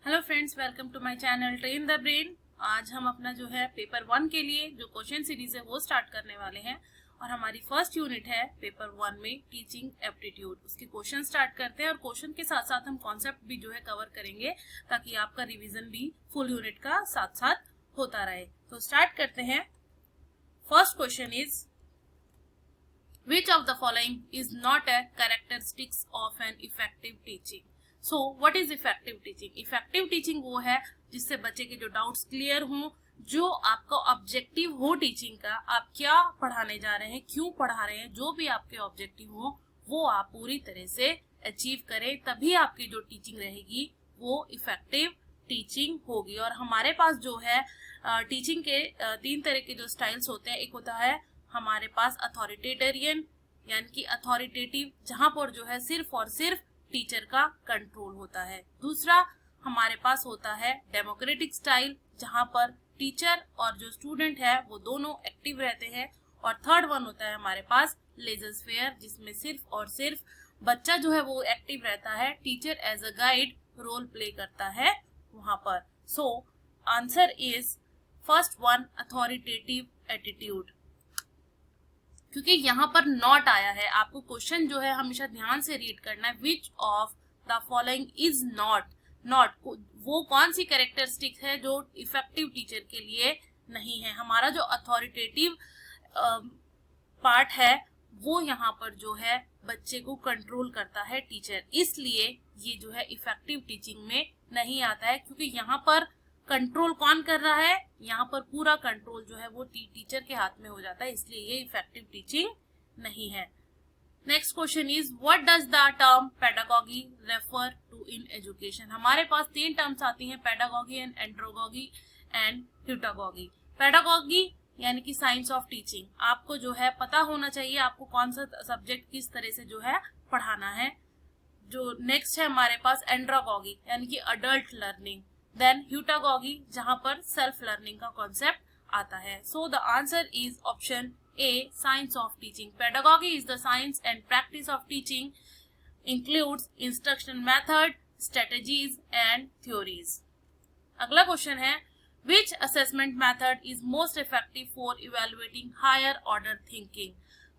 Hello friends, welcome to my channel train the brain. आज हम अपना जो है पेपर 1 के लिए जो क्वेश्चन सीरीज है वो स्टार्ट करने वाले हैं और हमारी फर्स्ट यूनिट है पेपर 1 में टीचिंग एप्टीट्यूड। उसके क्वेश्चन स्टार्ट करते हैं और क्वेश्चन के साथ साथ हम कॉन्सेप्ट भी जो है कवर करेंगे ताकि आपका रिवीजन भी फुल यूनिट का साथ साथ होता रहे। तो स्टार्ट करते हैं। First question is Which of the following is not a characteristics of an effective teaching? So, what is effective teaching? Effective teaching वो है जिससे बच्चे के जो डाउट्स क्लियर हों, जो आपका ऑब्जेक्टिव हो टीचिंग का, आप क्या पढ़ाने जा रहे हैं, क्यों पढ़ा रहे हैं, जो भी आपके ऑब्जेक्टिव हो वो आप पूरी तरह से अचीव करें, तभी आपकी जो टीचिंग रहेगी वो इफेक्टिव टीचिंग होगी। और हमारे पास जो है टीचिंग के 3 तरह के जो स्टाइल्स होते हैं। एक होता है हमारे पास अथॉरिटेरियन यानी कि अथॉरिटेटिव, जहां पर जो है सिर्फ और सिर्फ टीचर का कंट्रोल होता है। दूसरा हमारे पास होता है डेमोक्रेटिक स्टाइल, जहां पर टीचर और जो स्टूडेंट है वो दोनों एक्टिव रहते हैं। और थर्ड वन होता है हमारे पास लेजर फेयर, जिसमें सिर्फ और सिर्फ बच्चा जो है वो एक्टिव रहता है, teacher as a guide role play करता है वहां पर। So answer is first one, authoritative attitude. क्योंकि यहाँ पर नॉट आया है, आपको क्वेश्चन जो है हमेशा ध्यान से रीड करना है। विच of the following is not वो कौन सी कैरेक्टरिस्टिक है जो इफेक्टिव टीचर के लिए नहीं है। हमारा जो अथॉरिटेटिव पार्ट है वो यहाँ पर जो है बच्चे को कंट्रोल करता है टीचर, इसलिए ये जो है इफेक्टिव टीचिंग में नहीं आता है। क्योंकि यहाँ पर कंट्रोल कौन कर रहा है, यहाँ पर पूरा कंट्रोल जो है वो टीचर के हाथ में हो जाता है, इसलिए ये इफेक्टिव टीचिंग नहीं है। Next question is what does the term pedagogy refer to in education. हमारे पास 3 टर्म्स आती हैं, pedagogy and andragogy and heutagogy. Pedagogy यानी कि साइंस ऑफ टीचिंग, आपको जो है पता होना चाहिए आपको कौन सा सब्जेक्ट किस तरह से जो है पढ़ाना है। जो नेक्स्ट है हमारे पास एंड्रोगॉगी यानी कि अडल्ट लर्निंग, देन ह्यूटागॉगी जहां पर सेल्फ लर्निंग का कॉन्सेप्ट आता है। So the answer is option A, science of teaching. Pedagogy is the science and practice of teaching, includes instruction method, strategies and theories. अगला क्वेश्चन है which assessment method is most effective for evaluating higher order thinking.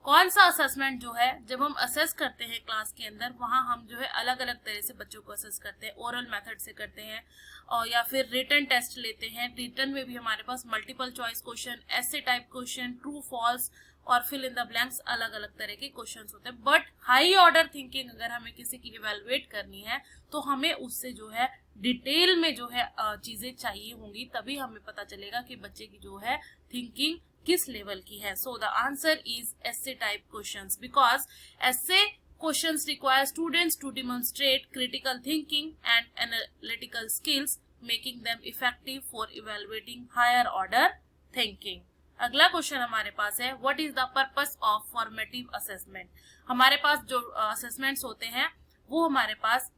कौन सा assessment जो है, जब हम assess करते हैं क्लास के अंदर, वहां हम जो है अलग अलग तरह से बच्चों को असेस करते हैं। ओरल मेथड से करते हैं और या फिर रिटन टेस्ट लेते हैं। रिटन में भी हमारे पास मल्टीपल चॉइस क्वेश्चन, ऐसे टाइप क्वेश्चन, ट्रू फॉल्स और फिल इन द ब्लैंक्स, अलग अलग तरह के क्वेश्चन होते हैं। बट हाई ऑर्डर थिंकिंग अगर हमें किसी की इवेलुएट करनी है तो हमें उससे जो है डिटेल में जो है चीजें चाहिए होंगी, तभी हमें पता चलेगा कि बच्चे की जो है थिंकिंग किस लेवल की है। So the answer is essay type questions, because essay questions require students to demonstrate critical thinking and analytical skills, making them effective for evaluating higher order thinking. अगला क्वेश्चन हमारे पास है what is the purpose of formative assessment. हमारे पास जो assessments होते हैं वो हमारे पास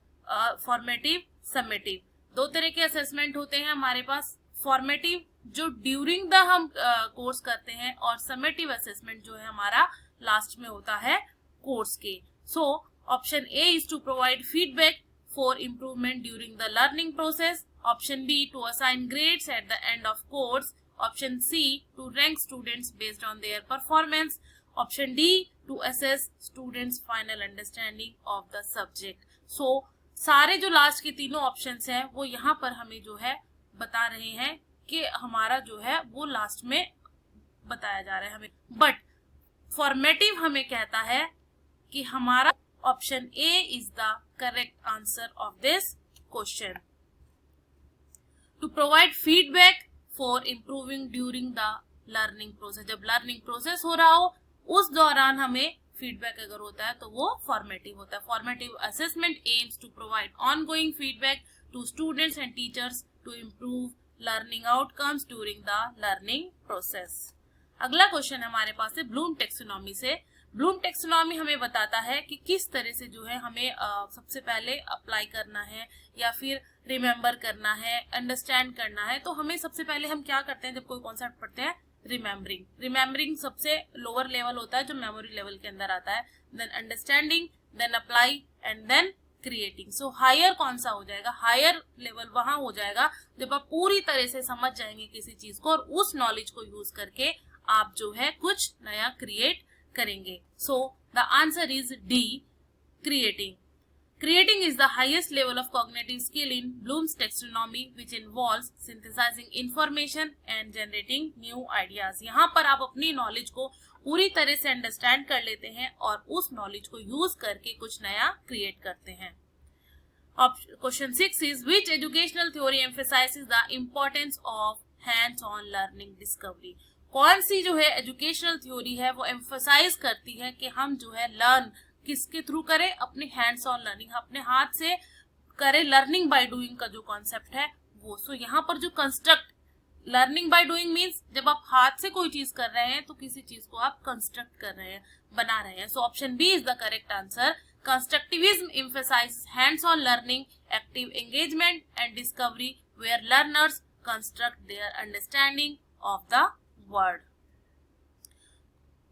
फॉर्मेटिव, समेटिव, 2 तरह के असेसमेंट होते हैं हमारे पास। फॉर्मेटिव जो ड्यूरिंग द हम कोर्स करते हैं और समेटिव असेसमेंट जो है हमारा लास्ट में होता है कोर्स के। So option A is to provide feedback for improvement during the learning process, option B to assign grades at the end of course, option C to rank students based on their performance, option D to assess students final understanding of the subject. So सारे जो last के तीनों options हैं वो यहाँ पर हमें जो है बता रहे हैं कि हमारा जो है वो लास्ट में बताया जा रहा है हमें। बट फॉर्मेटिव हमें कहता है कि हमारा option A is the correct answer of this question. To provide feedback for improving during the learning process, जब लर्निंग प्रोसेस हो रहा हो उस दौरान हमें फीडबैक अगर होता है तो वो फॉर्मेटिव होता है। Formative assessment aims to provide ongoing feedback to students and teachers to improve learning outcomes during the learning process. अगला क्वेश्चन हमारे पास है ब्लूम टेक्सोनॉमी से। ब्लूम टेक्सोनॉमी हमें बताता है कि किस तरह से जो है हमें सबसे पहले अप्लाई करना है या फिर रिमेम्बर करना है, अंडरस्टैंड करना है। तो हमें सबसे पहले हम क्या करते हैं जब कोई कॉन्सेप्ट पढ़ते हैं, रिमेम्बरिंग सबसे लोअर लेवल होता है जो मेमोरी लेवल के अंदर आता है, then understanding, then apply and then creating. So higher कौन सा हो जाएगा, हायर लेवल वहां हो जाएगा जब आप पूरी तरह से समझ जाएंगे किसी चीज को और उस नॉलेज को यूज करके आप जो है कुछ नया क्रिएट करेंगे। सो the answer is D, creating. Creating is the highest level of cognitive skill in Bloom's taxonomy, which involves synthesizing information and generating new ideas. यहाँ पर आप अपनी नॉलेज को पूरी तरह से अंडरस्टैंड कर लेते हैं और उस नॉलेज को यूज करके कुछ नया क्रिएट करते हैं। Question 6 is which educational theory emphasizes the importance of hands-on learning discovery? कौन सी जो है एजुकेशनल थ्योरी है वो एम्फसाइज करती है कि हम जो है लर्न किसके थ्रू करें, अपने हैंड्स ऑन लर्निंग, अपने हाथ से करें, लर्निंग बाय डूइंग का जो कॉन्सेप्ट है वो। सो यहाँ पर जो construct, learning by doing means जब आप हाथ से कोई चीज कर रहे हैं तो किसी चीज को आप कंस्ट्रक्ट कर रहे हैं, बना रहे हैं। So option B is the correct answer. Constructivism emphasizes hands-on learning, active engagement and discovery where learners construct their understanding of the world.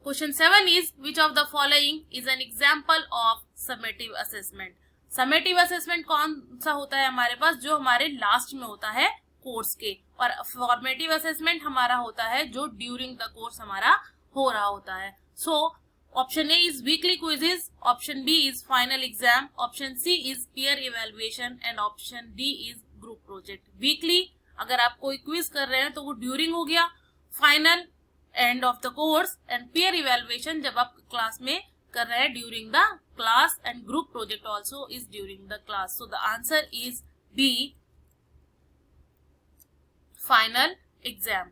Question 7 is which of the following is an example of summative assessment? Summative assessment कौन सा होता है हमारे पास, जो हमारे last में होता है कोर्स के, और फॉर्मेटिव असेसमेंट हमारा होता है जो ड्यूरिंग द कोर्स हमारा हो रहा होता है। So option A is weekly quizzes, option B is final exam, option C is peer evaluation and option D is group project. Weekly अगर आप कोई क्विज कर रहे हैं तो वो ड्यूरिंग हो गया, final end of the course, and peer evaluation जब आप क्लास में कर रहे हैं during the class, and group project also is during the class. So the answer is B, final exam.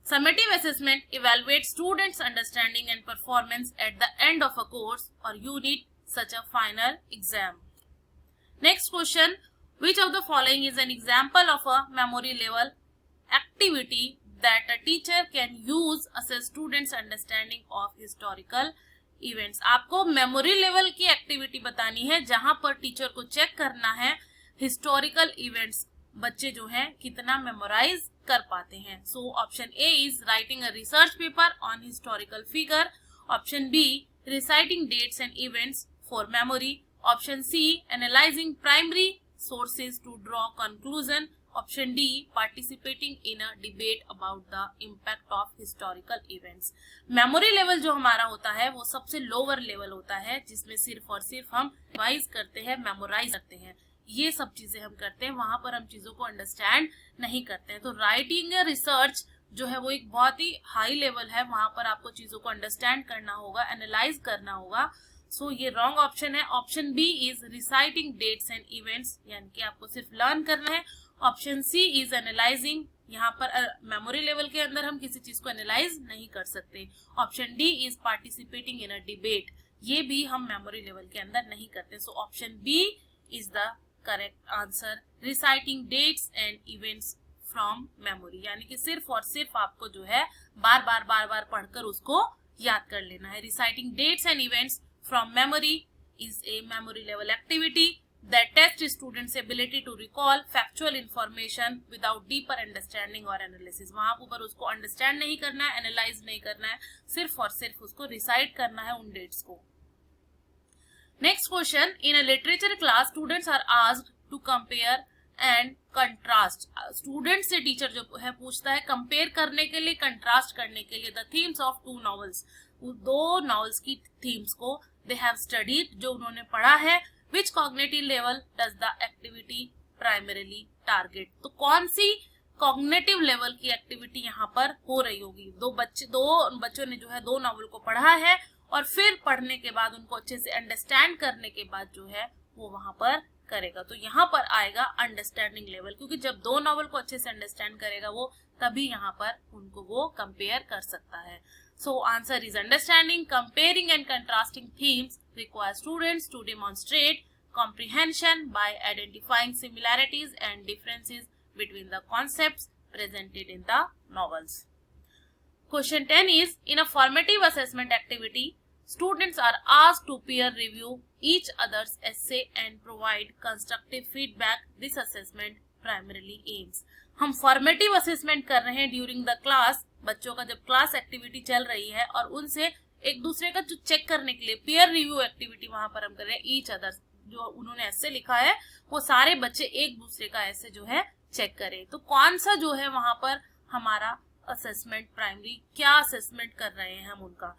Summative assessment evaluates students' understanding and performance at the end of a course or unit, such a final exam. Next question, which of the following is an example of a memory level activity that a teacher can use assess students' understanding of historical events? आपको memory level की activity बतानी है जहां पर teacher को check करना है historical events बच्चे जो हैं कितना मेमोराइज कर पाते हैं। So option A is writing a research paper on historical figure, option B reciting dates and events for memory, option C analysing primary sources to draw conclusion, option D participating in a debate about the impact of historical events. Memory level जो हमारा होता है वो सबसे lower level होता है जिसमें सिर्फ और सिर्फ हम रिवाइज करते हैं, मेमोराइज करते हैं, ये सब चीजें हम करते हैं, वहां पर हम चीजों को अंडरस्टैंड नहीं करते हैं। तो राइटिंग रिसर्च जो है वो एक बहुत ही हाई लेवल है, वहां पर आपको चीजों को अंडरस्टैंड करना होगा, एनालाइज करना होगा। सो ये रॉन्ग ऑप्शन है। Option B is reciting dates and events, यानी कि आपको सिर्फ लर्न करना है। ऑप्शन सी इज एनालाइजिंग, यहाँ पर मेमोरी लेवल के अंदर हम किसी चीज को एनालाइज नहीं कर सकते। Option D is participating in a debate, ये भी हम मेमोरी लेवल के अंदर नहीं करते। So option B is the correct answer, reciting dates and events from memory, यानी कि सिर्फ और सिर्फ आपको जो है बार बार पढ़कर उसको याद कर लेना है। Reciting dates and events from memory is a memory level activity that test students ability to recall factual information without deeper understanding और एनालिसिस। वहां ऊपर उसको अंडरस्टैंड नहीं करना है, एनालाइज नहीं करना है, सिर्फ और सिर्फ उसको रिसाइट करना है उन डेट्स को। Next question, in a literature class students are asked to compare and contrast. Students से टीचर जो है पूछता है कंपेयर करने के लिए, कंट्रास्ट करने के लिए the themes of two novels, दो नॉवेल्स की थीम्स को they have studied, जो उन्होंने पढ़ा है। which cognitive level does the activity primarily target? तो कौन सी कॉग्निटिव लेवल की एक्टिविटी यहाँ पर हो रही होगी? दो बच्चों ने जो है दो नॉवेल को पढ़ा है और फिर पढ़ने के बाद उनको अच्छे से अंडरस्टैंड करने के बाद जो है वो वहां पर करेगा। तो यहाँ पर आएगा अंडरस्टैंडिंग लेवल, क्योंकि जब दो नॉवेल को अच्छे से अंडरस्टैंड करेगा वो तभी यहाँ पर उनको वो कंपेयर कर सकता है। So answer is understanding. Comparing and contrasting themes require students to demonstrate comprehension by identifying similarities and differences between the concepts presented in the novels. Question 10 is, in a formative assessment activity, students are asked to peer review each other's essay and provide constructive feedback. This assessment primarily aims. हम formative assessment कर रहे हैं during the class, बच्चों का जब class activity चल रही है और उनसे एक दूसरे का जो चेक करने के लिए peer review activity वहां पर हम कर रहे हैं each others, जो उन्होंने ऐसे लिखा है वो सारे बच्चे एक दूसरे का ऐसे जो है चेक करें। तो कौन सा जो है वहां पर हमारा असेसमेंट, प्राइमरी क्या असेसमेंट कर रहे हैं हम उनका।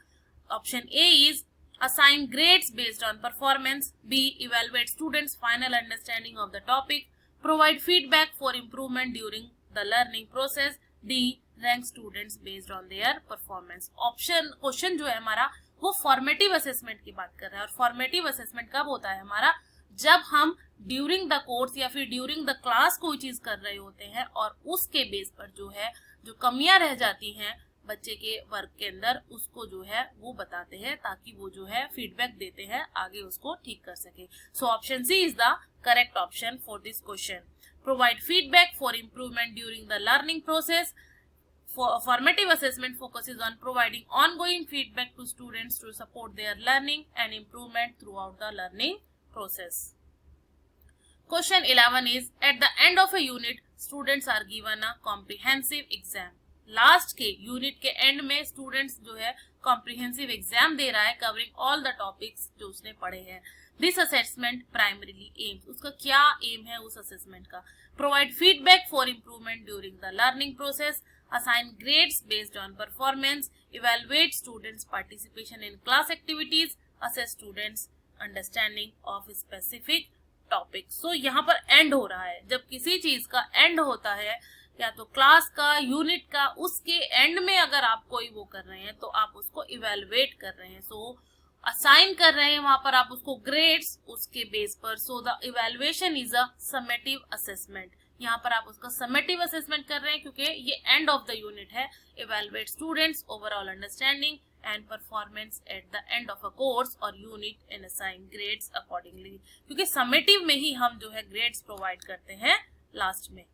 Option A is assign grades based on performance, b evaluate students final understanding of the topic, provide feedback for improvement during the learning process, d rank students based on their performance। Option question जो है हमारा वो formative assessment की बात कर रहा है। और फॉर्मेटिव असेसमेंट कब होता है हमारा, जब हम ड्यूरिंग द कोर्स या फिर ड्यूरिंग द क्लास कोई चीज कर रहे होते हैं और उसके बेस पर जो है जो कमियां रह जाती हैं बच्चे के वर्क के अंदर उसको जो है वो बताते हैं, ताकि वो जो है फीडबैक देते हैं आगे उसको ठीक कर सके। So option C is the correct option for this question. Provide feedback for improvement during the learning process. Formative assessment focuses on providing ongoing feedback to students to support their learning and improvement throughout the learning process. Question 11 is, at the end of a unit, students are given a comprehensive exam. Last के unit के and में students जो है comprehensive exam दे रहा है covering all the topics जो उसने पढ़े हैं। दिस असेसमेंट प्राइमरीली एम्स, उसका क्या एम है उस असेसमेंट का। Provide feedback for improvement during the learning process, assign grades based on performance, evaluate students participation in class activities, assess students understanding of specific topic। so यहाँ पर and हो रहा है, जब किसी चीज का एंड होता है या तो क्लास का, यूनिट का, उसके एंड में अगर आप कोई वो कर रहे हैं तो आप उसको इवेलुएट कर रहे हैं। सो असाइन कर रहे हैं वहां पर आप उसको ग्रेड्स उसके बेस पर। So the evaluation is a summative assessment. यहाँ पर आप उसका समेटिव असेसमेंट कर रहे हैं क्योंकि ये एंड ऑफ द यूनिट है। Evaluate students overall understanding and performance at the end of a course और unit and assign grades accordingly, क्योंकि समेटिव में ही हम जो है ग्रेड्स प्रोवाइड करते हैं लास्ट में।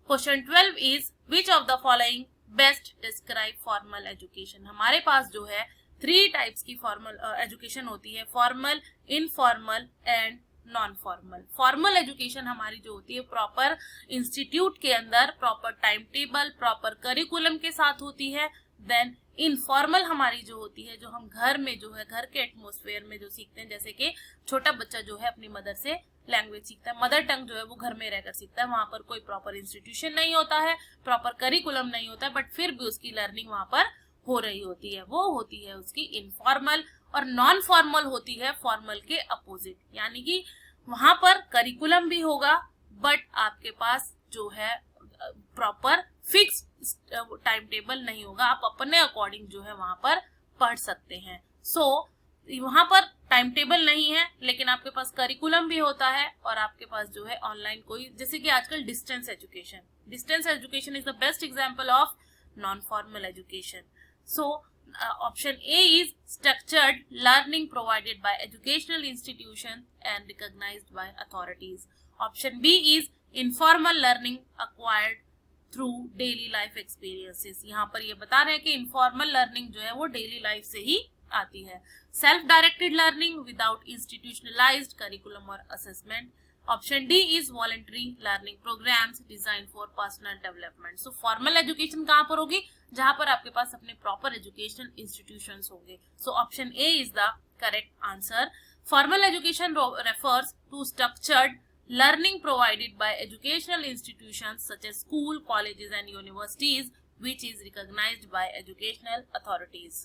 Question 12 is, which of the following best describe formal education. हमारे पास जो है 3 टाइप्स की फॉर्मल एजुकेशन होती है, formal, informal and non formal. Formal education हमारी जो होती है प्रॉपर इंस्टीट्यूट के अंदर proper time table, proper curriculum के साथ होती है। देन इनफॉर्मल हमारी जो होती है, जो हम घर में जो है घर के एटमोस्फेयर में जो सीखते हैं, जैसे कि छोटा बच्चा जो है अपनी मदर से लैंग्वेज सीखता है, मदर टंग जो है वो घर में रहकर सीखता है, वहां पर कोई प्रॉपर इंस्टीट्यूशन नहीं होता है, प्रॉपर करिकुलम नहीं होता है, बट फिर भी उसकी लर्निंग वहां पर हो रही होती है, वो होती है उसकी इनफॉर्मल। और नॉन फॉर्मल होती है फॉर्मल के अपोजिट, यानी कि वहां पर करिकुलम भी होगा बट आपके पास जो है प्रॉपर फिक्स टाइम टेबल नहीं होगा, आप अपने अकॉर्डिंग जो है वहां पर पढ़ सकते हैं। सो वहां पर टाइम टेबल नहीं है लेकिन आपके पास करिकुलम भी होता है और आपके पास जो है ऑनलाइन कोई, जैसे कि आजकल distance education is the best example of non formal education. So option A is structured learning provided by educational institution and recognised by authorities. Option B is informal learning acquired through daily life experiences. यहाँ पर ये बता रहे हैं कि informal learning जो है वो डेली लाइफ से ही आती है। Self directed learning without institutionalized curriculum और assessment. Option D is voluntary learning programs design for personal development. So formal education कहाँ पर होगी, जहां पर आपके पास अपने प्रॉपर एजुकेशनल इंस्टीट्यूशंस होंगे। So option A is the correct answer. Formal education refers to structured learning provided by educational institutions such as school, colleges and universities which is recognized by educational authorities.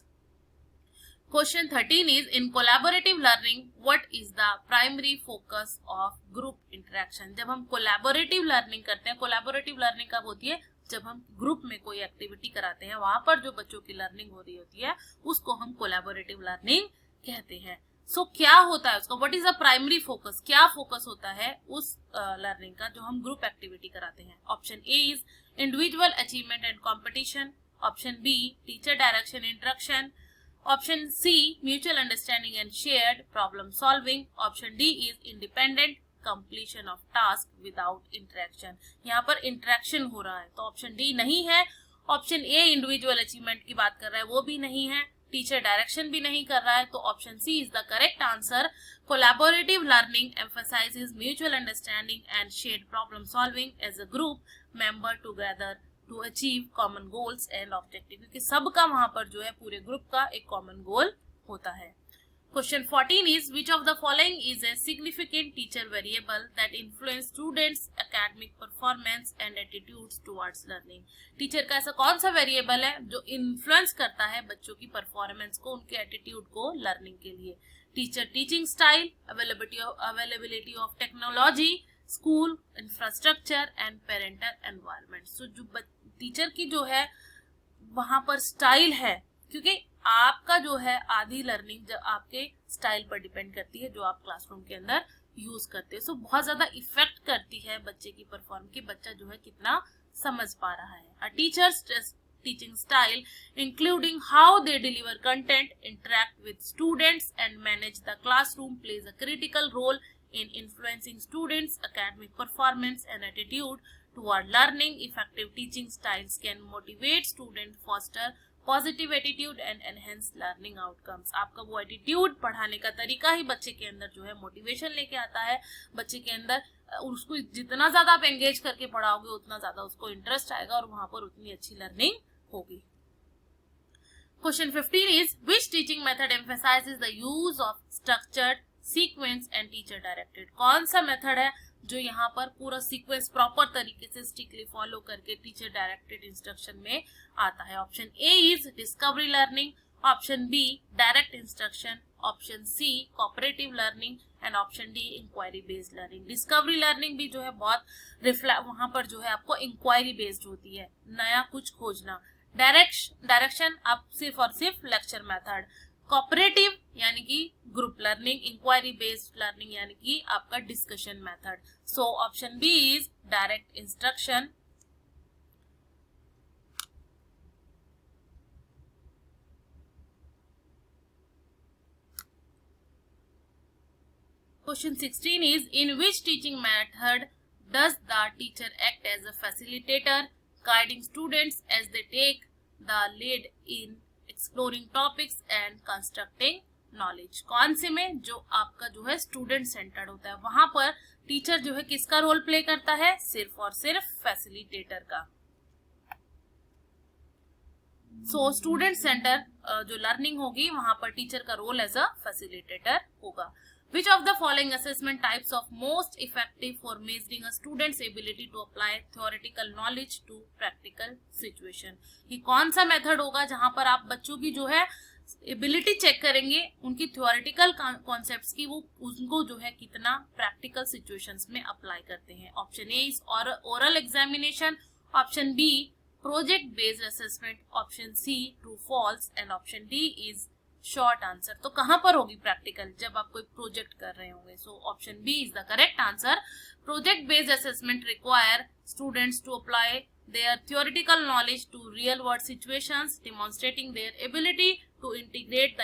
Question 13 is, in collaborative learning what is the primary focus of group interaction। जब हम collaborative learning करते हैं, collaborative learning कब होती है, जब हम group में कोई एक्टिविटी कराते हैं, वहां पर जो बच्चों की लर्निंग हो रही होती है उसको हम collaborative learning कहते हैं। सो क्या होता है उसका, what is the primary focus, क्या फोकस होता है उस लर्निंग का जो हम ग्रुप एक्टिविटी कराते हैं। Option A is individual achievement and competition. Option B teacher direction instruction. Option C mutual understanding and shared problem solving. Option D is independent completion of task without interaction. यहाँ पर interaction हो रहा है तो option D नहीं है। Option ए individual achievement की बात कर रहा है वो भी नहीं है, टीचर डायरेक्शन भी नहीं कर रहा है, तो option C is the correct answer. Collaborative learning emphasises mutual understanding and shared problem solving as a group member together to achieve common goals and objective, क्योंकि सबका वहां पर जो है पूरे ग्रुप का एक कॉमन गोल होता है। Question 14 is which of the following is a significant teacher variable that influence students academic performance and attitudes towards learning? Teacher का ऐसा कौन सा वेरिएबल है जो इन्फ्लुएंस करता है बच्चों की परफॉर्मेंस को, उनके एटीट्यूड को लर्निंग के लिए? Teacher teaching style, availability of technology, school infrastructure and parental environment. So जो टीचर की जो है वहां पर स्टाइल है, क्योंकि आपका जो है आधी लर्निंग जब आपके स्टाइल पर डिपेंड करती है जो आप क्लासरूम के अंदर यूज करते हैं। सो बहुत ज्यादा इफेक्ट करती है बच्चे की परफॉर्मेंस की, बच्चा जो है कितना समझ पा रहा है। A teacher's teaching style including how they deliver content, interact with students and manage the classroom plays a critical role in influencing students' academic performance and attitude toward learning. Effective teaching styles can motivate students, foster positive attitude and enhance learning outcomes. आपका वो attitude, पढ़ाने का तरीका ही बच्चे के अंदर जो है मोटिवेशन लेके आता है। बच्चे के अंदर उसको जितना ज्यादा आप एंगेज करके पढ़ाओगे उतना ज्यादा उसको इंटरेस्ट आएगा और वहां पर उतनी अच्छी लर्निंग होगी। Question 15 is which teaching method emphasizes the use of structured sequence and teacher directed? कौन सा मेथड है जो यहाँ पर पूरा सीक्वेंस प्रॉपर तरीके से स्ट्रिक्टली फॉलो करके टीचर डायरेक्टेड इंस्ट्रक्शन में आता है? Option A is discovery learning, option B direct instruction, option C cooperative learning and option D inquiry based learning. Discovery learning भी जो है बहुत वहां पर जो है आपको इंक्वायरी बेस्ड होती है, नया कुछ खोजना। डायरेक्शन आप सिर्फ और सिर्फ लेक्चर मेथड। कोऑपरेटिव यानी कि group learning, inquiry based learning यानी कि आपका discussion method. So option B is direct instruction. Question 16 is in which teaching method does the teacher act as a facilitator, guiding students as they take the lead in exploring topics and constructing knowledge? कौन से में? जो आपका जो है student centred होता है, वहां पर टीचर जो है किसका रोल प्ले करता है? सिर्फ और सिर्फ फैसिलिटेटर का। सो स्टूडेंट सेंटर जो लर्निंग होगी वहां पर टीचर का रोल एज अ फैसिलिटेटर होगा। Which of the following assessment types of most effective for measuring a student's ability to apply theoretical knowledge to practical situation? ये कौन सा मेथड होगा जहां पर आप बच्चों की जो है एबिलिटी चेक करेंगे, उनकी थ्योरेटिकल कॉन्सेप्ट्स की, वो उनको जो है कितना प्रैक्टिकल सिचुएशंस में अप्लाई करते हैं? Option A is oral examination, option B project based assessment, option C true false and option D is short answer. तो कहां पर होगी प्रैक्टिकल? जब आप कोई प्रोजेक्ट कर रहे होंगे। So option B is the correct answer. Project based assessment require students to apply their theoretical knowledge to real world situations, demonstrating their ability to integrate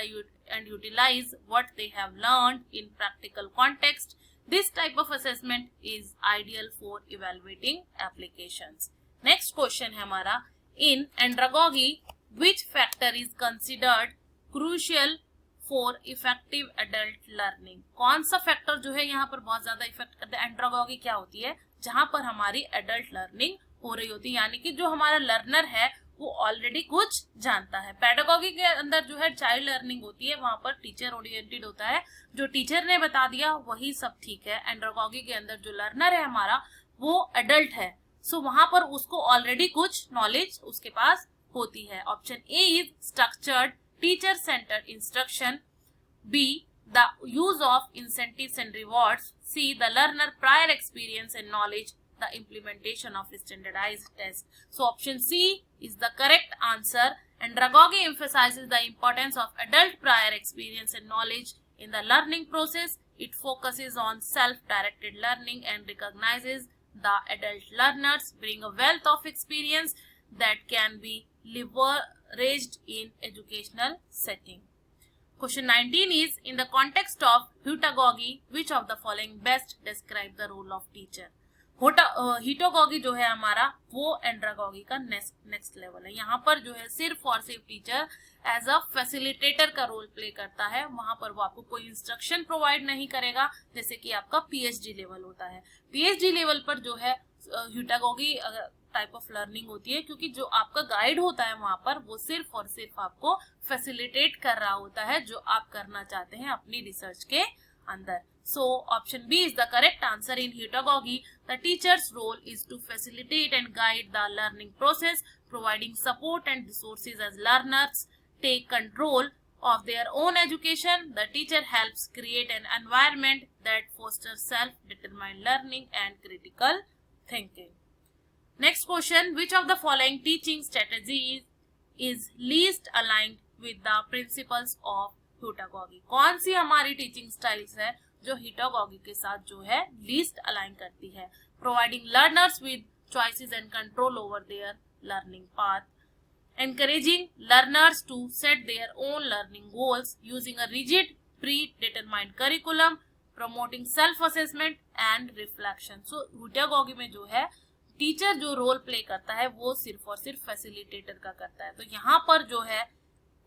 and utilize what they have learned in practical context. This type of assessment is ideal for evaluating applications. Next question है हमारा, in andragogy which factor is considered crucial for effective adult learning? कौन सा factor जो है यहाँ पर बहुत ज्यादा इफेक्ट करता है? एंड्रागोगी क्या होती है? जहां पर हमारी एडल्ट लर्निंग हो रही होती है, यानी कि जो हमारा लर्नर है वो ऑलरेडी कुछ जानता है। पेडागोगी के अंदर जो है चाइल्ड लर्निंग होती है, वहां पर टीचर ओरिएंटेड होता है, जो टीचर ने बता दिया वही सब ठीक है। एंड्रागोगी के अंदर जो लर्नर है हमारा वो एडल्ट है, सो वहां पर उसको ऑलरेडी कुछ नॉलेज उसके पास होती है। Option A is structured teacher centred instruction, be the use of incentives and rewards, see the learner prior experience and knowledge, the implementation of standardized tests. So option C is the correct answer. Andragogy emphasizes the importance of adult prior experience and knowledge in the learning process. It focuses on self-directed learning and recognizes the adult learners bring a wealth of experience that can be leveraged in educational setting. Question 19 is in the context of heutagogy, which of the following best describe the role of teacher? हीटोगॉगी जो है हमारा वो andragogy का next level है। यहाँ पर जो है सिर्फ और सिर्फ टीचर एज अ फैसिलिटेटर का रोल प्ले करता है। वहां पर वो आपको कोई इंस्ट्रक्शन प्रोवाइड नहीं करेगा, जैसे कि आपका पीएचडी लेवल होता है। पीएचडी लेवल पर जो है हीटोगॉगी टाइप ऑफ लर्निंग होती है, क्योंकि जो आपका गाइड होता है वहां पर वो सिर्फ और सिर्फ आपको फैसिलिटेट कर रहा होता है जो आप करना चाहते हैं अपनी रिसर्च के अंदर. So option B is the correct answer. In pedagogy, the teacher's role is to facilitate and guide the learning process, providing support and resources as learners take control of their own education. The teacher helps create an environment that fosters self-determined learning and critical thinking. Next question, which of the following teaching strategies is least aligned with the principles of pedagogy? कौन सी हमारी teaching styles है जो हिटागोगी के साथ जो है least align करती है? Providing learners with choices and control over there learning path, encouraging learners to set their own learning goals, using a rigid predetermined curriculum, promoting self-assessment and reflection. So pedagogy में जो है teacher जो role play करता है वो सिर्फ और सिर्फ फैसिलिटेटर का करता है. तो यहाँ पर जो है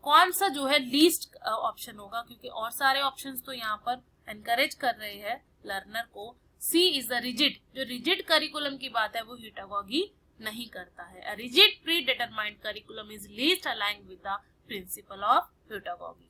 कौन सा जो है लीस्ट ऑप्शन होगा, क्योंकि और सारे ऑप्शंस तो यहाँ पर एनकरेज कर रहे हैं लर्नर को. सी इज द रिजिड, जो रिजिड करिकुलम की बात है वो हिटागोगी नहीं करता है. A rigid predetermined curriculum is least aligned with the principle of heutagogy.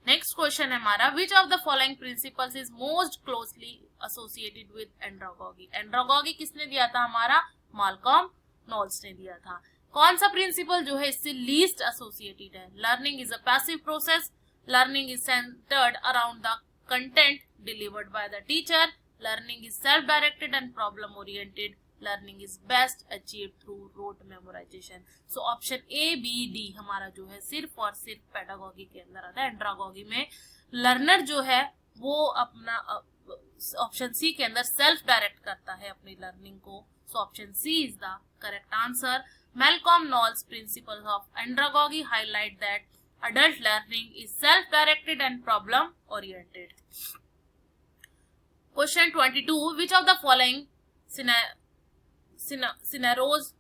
Next question है हमारा, which of the following principles is most closely associated with andragogy? Andragogy किसने दिया था? हमारा माल्कम नॉल्स ने दिया था. कौन सा प्रिंसिपल जो है इससे लीस्ट एसोसिएटेड है? Learning is a passive process, learning is centred around the content delivered by the teacher, learning is self directed and problem oriented, learning is best achieved through rote memorisation. So option A B D हमारा जो है सिर्फ और सिर्फ pedagogy के अंदर आता है. एंड्रागोगी में लर्नर जो है वो अपना ऑप्शन सी के अंदर सेल्फ डायरेक्ट करता है अपनी लर्निंग को. So option C is the correct answer. Malcolm Knowles' principles of andragogy highlight that adult learning is self-directed and problem-oriented. Question 22. Which of the following scenarios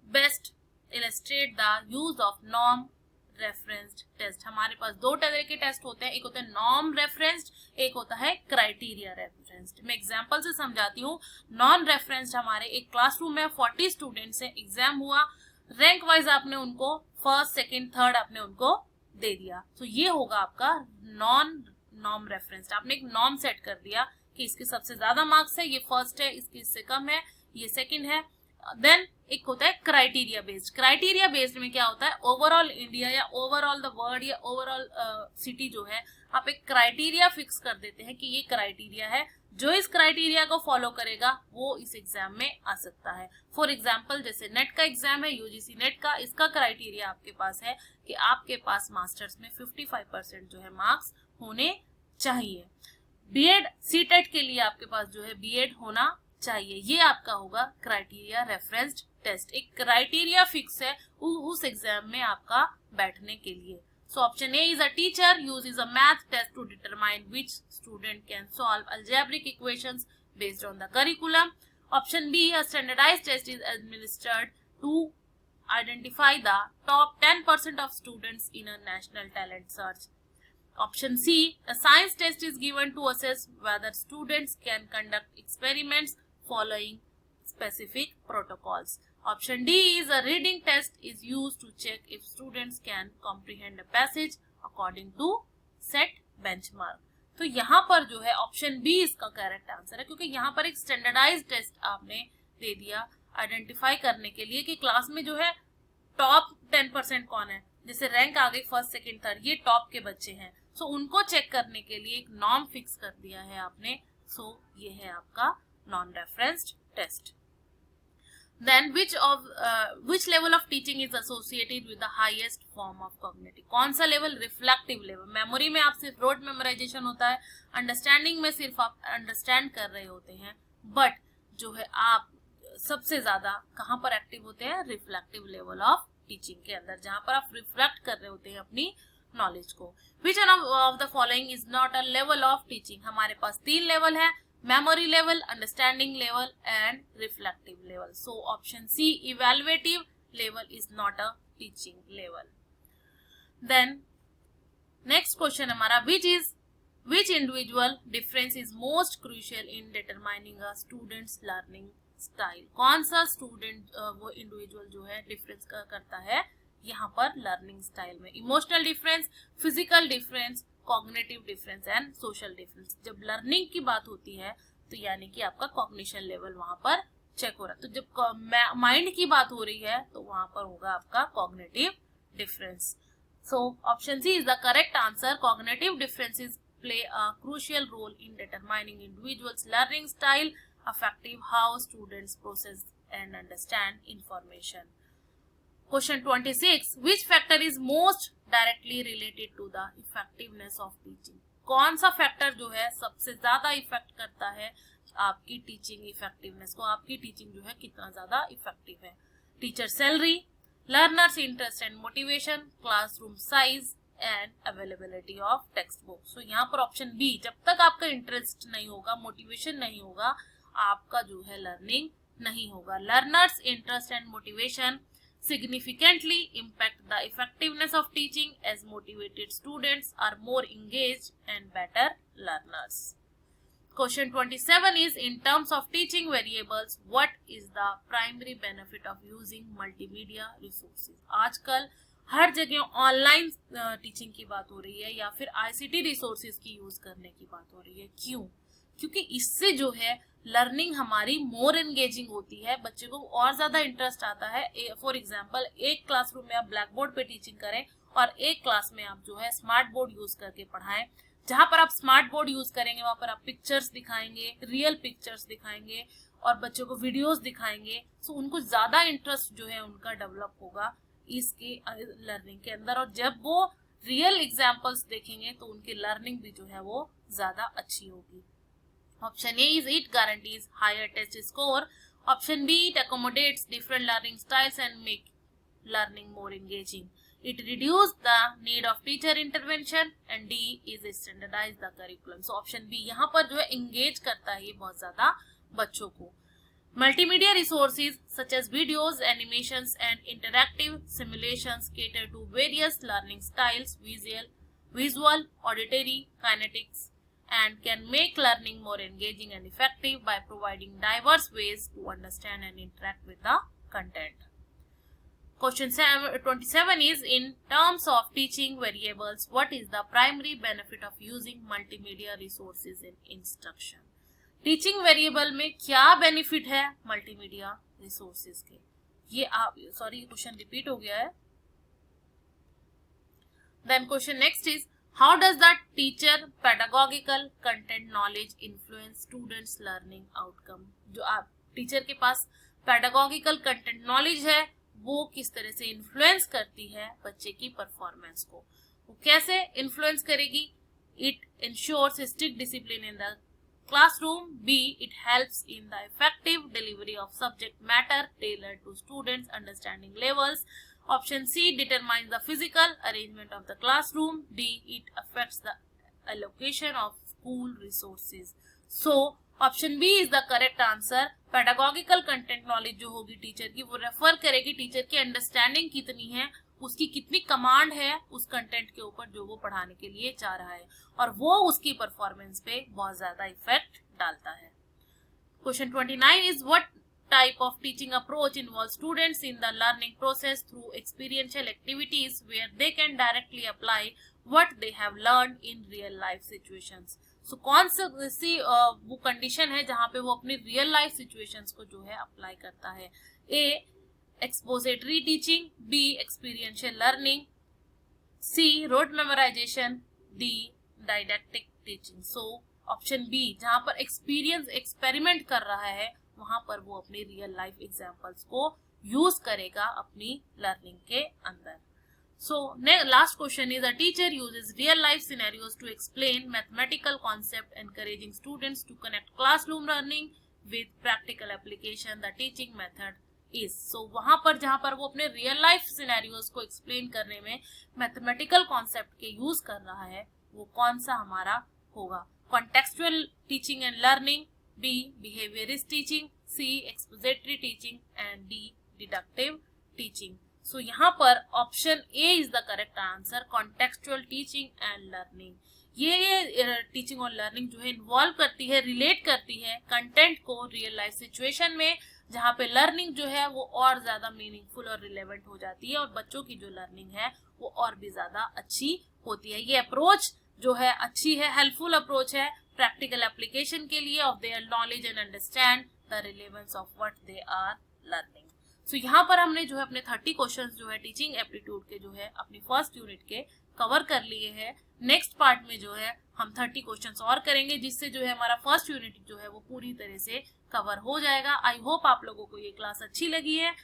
best illustrate the use of norm-referenced test? हमारे पास दो तरह के test होते हैं, एक होता है norm-referenced, एक होता है criteria-referenced. मैं एग्जाम्पल से समझाती हूँ. नॉन-रेफरेंस्ड हमारे एक क्लासरूम में 40 स्टूडेंट्स हैं, एग्जाम हुआ, रैंक वाइज आपने उनको फर्स्ट सेकंड थर्ड आपने उनको दे दिया. तो ये होगा आपका नॉर्म रेफरेंस्ड. आपने एक नॉर्म सेट कर दिया कि इसके सबसे ज्यादा मार्क्स है, ये फर्स्ट है, इसके इससे कम है, ये सेकंड है. देन एक होता है क्राइटेरिया बेस्ड. क्राइटेरिया बेस्ड में क्या होता है, ओवरऑल इंडिया या ओवरऑल द वर्ल्ड या ओवरऑल सिटी जो है आप एक क्राइटेरिया फिक्स कर देते हैं कि ये क्राइटेरिया है, जो इस क्राइटेरिया को फॉलो करेगा वो इस एग्जाम में आ सकता है. फॉर एग्जाम्पल जैसे नेट का एग्जाम है, यूजीसी नेट का, इसका क्राइटेरिया आपके पास है कि आपके पास मास्टर्स में 55% जो है मार्क्स होने चाहिए. बीएड सीटेट के लिए आपके पास जो है बीएड होना चाहिए. ये आपका होगा क्राइटेरिया रेफरेंस्ड टेस्ट. एक क्राइटेरिया फिक्स है उस एग्जाम में आपका बैठने के लिए. So option A is a teacher uses a math test to determine which student can solve algebraic equations based on the curriculum. Option B, a standardized test is administered to identify the top 10% of students in a national talent search. Option C, a science test is given to assess whether students can conduct experiments following specific protocols. Option D is a reading test is used to check if students can comprehend a passage according to set benchmark. तो यहाँ पर जो है option B इसका correct answer है, क्योंकि यहाँ पर एक स्टैंडर्डाइज्ड टेस्ट आपने दे दिया आइडेंटिफाई करने के लिए कि क्लास में जो है टॉप 10% कौन है. जैसे रैंक आ गई फर्स्ट सेकंड थर्ड, ये टॉप के बच्चे हैं. सो उनको चेक करने के लिए एक नॉर्म फिक्स कर दिया है आपने. सो ये है आपका non referenced test. Then which level of teaching is associated with the highest form of cognitive? कौन सा लेवल? Reflective level. मेमोरी में आप सिर्फ रोड मेमोराइजेशन होता है, अंडरस्टैंडिंग में सिर्फ आप अंडरस्टैंड कर रहे होते हैं, बट जो है आप सबसे ज्यादा कहाँ पर एक्टिव होते हैं? रिफ्लेक्टिव लेवल ऑफ टीचिंग के अंदर, जहां पर आप रिफ्लेक्ट कर रहे होते हैं अपनी नॉलेज को. Which one of the following is not a level of teaching? हमारे पास 3 लेवल है, memory level, understanding level and reflective level. So option C, evaluative level is not a teaching level. Then next question हमारा, which individual difference is most crucial in determining a student's learning style. कौन सा student वो individual जो है difference करता है यहाँ पर लर्निंग स्टाइल में? Emotional difference, physical difference, cognitive difference and social difference. जब लर्निंग की बात होती है तो यानी कि आपका कॉग्निशन लेवल वहां पर चेक हो रहा है। तो जब माइंड की बात हो रही है तो वहां पर होगा आपका cognitive difference. So option C is the correct answer. Cognitive differences play a crucial role in determining individuals' learning style, affecting how students process and understand information. Question 26. Which factor is most directly related to the effectiveness of teaching? कौन सा factor जो है सबसे ज्यादा effect करता है आपकी teaching effectiveness को? आपकी टीचिंग जो है कितना ज्यादा इफेक्टिव है? Teacher salary, learners interest and motivation, classroom size and availability of text book. So यहाँ पर ऑप्शन बी, जब तक आपका इंटरेस्ट नहीं होगा, मोटिवेशन नहीं होगा, आपका जो है लर्निंग नहीं होगा। Learners interest and motivation significantly impact the effectiveness of teaching as motivated students are more engaged and better learners. Question 27 is, in terms of teaching variables, what is the primary benefit of using multimedia resources? आजकल हर जगह online teaching की बात हो रही है या फिर ICT resources की यूज करने की बात हो रही है। क्यों? क्योंकि इससे जो है लर्निंग हमारी मोर एंगेजिंग होती है, बच्चे को और ज्यादा इंटरेस्ट आता है। फॉर एग्जांपल, एक क्लासरूम में आप ब्लैक बोर्ड पे टीचिंग करें और एक क्लास में आप जो है स्मार्ट बोर्ड यूज करके पढ़ाएं। जहां पर आप स्मार्ट बोर्ड यूज करेंगे वहां पर आप पिक्चर्स दिखाएंगे, रियल पिक्चर्स दिखाएंगे और बच्चों को वीडियोस दिखाएंगे। सो उनको ज्यादा इंटरेस्ट जो है उनका डेवलप होगा इसके लर्निंग के अंदर, और जब वो रियल एग्जाम्पल्स देखेंगे तो उनकी लर्निंग भी जो है वो ज्यादा अच्छी होगी। Option A is it guarantees higher test score. Option B, it accommodates different learning styles and make learning more engaging. It reduces the need of teacher intervention. And D is standardize the curriculum. So option B यहाँ पर जो है engage करता है ये बहुत ज्यादा बच्चों को। Multimedia resources such as videos, animations and interactive simulations cater to various learning styles, visual, auditory, kinetics, and can make learning more engaging and effective by providing diverse ways to understand and interact with the content. Question 27 is, in terms of teaching variables, what is the primary benefit of using multimedia resources in instruction? Teaching variable में क्या benefit है multimedia resources के? ये आप question repeat हो गया है। Then question next is, how does the teacher pedagogical content knowledge influence students learning outcome? जो आप टीचर के पास pedagogical content knowledge है वो किस तरह से इन्फ्लुएंस करती है बच्चे की परफॉर्मेंस को? वो कैसे इन्फ्लुएंस करेगी? It ensures strict discipline in the classroom. B, it helps in the effective delivery of subject matter tailored to students' understanding levels. Option C determines the physical arrangement of the classroom. D, it affects the allocation of school resources. So option B is the correct answer. Pedagogical content knowledge जो होगी teacher की वो refer करेगी teacher की understanding कितनी है, उसकी कितनी कमांड है उस कंटेंट के ऊपर जो वो पढ़ाने के लिए चाह रहा है, और वो उसकी परफॉर्मेंस पे बहुत ज्यादा इफेक्ट डालता है। Question 29 is, what type of teaching approach involves students in the learning process through experiential activities where they can directly apply what they have learned in real life situations? So कौन सी वो condition है जहाँ पे वो अपनी real life situations को जो है अप्लाई करता है? A, expository teaching, B, experiential learning, C, rote memorization, D, didactic teaching. So option B, जहाँ पर एक्सपेरिमेंट कर रहा है वहां पर वो अपनी रियल लाइफ एग्जांपल्स को यूज करेगा अपनी लर्निंग के अंदर। So last question is, a teacher uses real life scenarios to explain mathematical concept encouraging students to connect classroom learning with practical application. The teaching method is. So वहां पर जहां पर वो अपने रियल लाइफ सिनेरियोज को explain करने में mathematical concept के यूज कर रहा है वो कौन सा हमारा होगा? Contextual teaching and learning, B, behaviorist teaching, C, expository teaching and D, deductive teaching. So यहाँ पर option A is the correct answer, contextual teaching and learning. ये टीचिंग और लर्निंग जो है इन्वॉल्व करती है, रिलेट करती है कंटेंट को रियल लाइफ सिचुएशन में, जहाँ पे लर्निंग जो है वो और ज्यादा मीनिंगफुल और रिलेवेंट हो जाती है और बच्चों की जो लर्निंग है वो और भी ज्यादा अच्छी होती है। ये अप्रोच जो है अच्छी है, हेल्पफुल अप्रोच है प्रैक्टिकल एप्लीकेशन के लिए of their knowledge and understand the relevance of what they are learning. So यहाँ पर हमने जो है अपने 30 क्वेश्चंस जो है टीचिंग एप्टीट्यूड के जो है अपनी फर्स्ट यूनिट के कवर कर लिए हैं। नेक्स्ट पार्ट में जो है हम 30 क्वेश्चंस और करेंगे, जिससे जो है हमारा फर्स्ट यूनिट जो है वो पूरी तरह से कवर हो जाएगा। आई होप आप लोगों को ये क्लास अच्छी लगी है।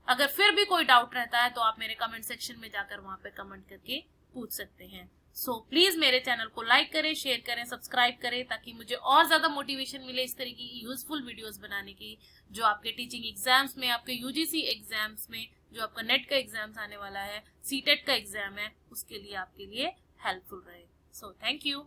अगर फिर भी कोई डाउट रहता है तो आप मेरे कमेंट सेक्शन में जाकर वहां पे कमेंट करके पूछ सकते हैं। सो प्लीज मेरे चैनल को लाइक करें, शेयर करें, सब्सक्राइब करें, ताकि मुझे और ज्यादा मोटिवेशन मिले इस तरह की यूजफुल वीडियोस बनाने की, जो आपके टीचिंग एग्जाम्स में, आपके यूजीसी एग्जाम्स में, जो आपका नेट का एग्जाम्स आने वाला है, सीटेट का एग्जाम है, उसके लिए आपके लिए हेल्पफुल रहे। So thank you.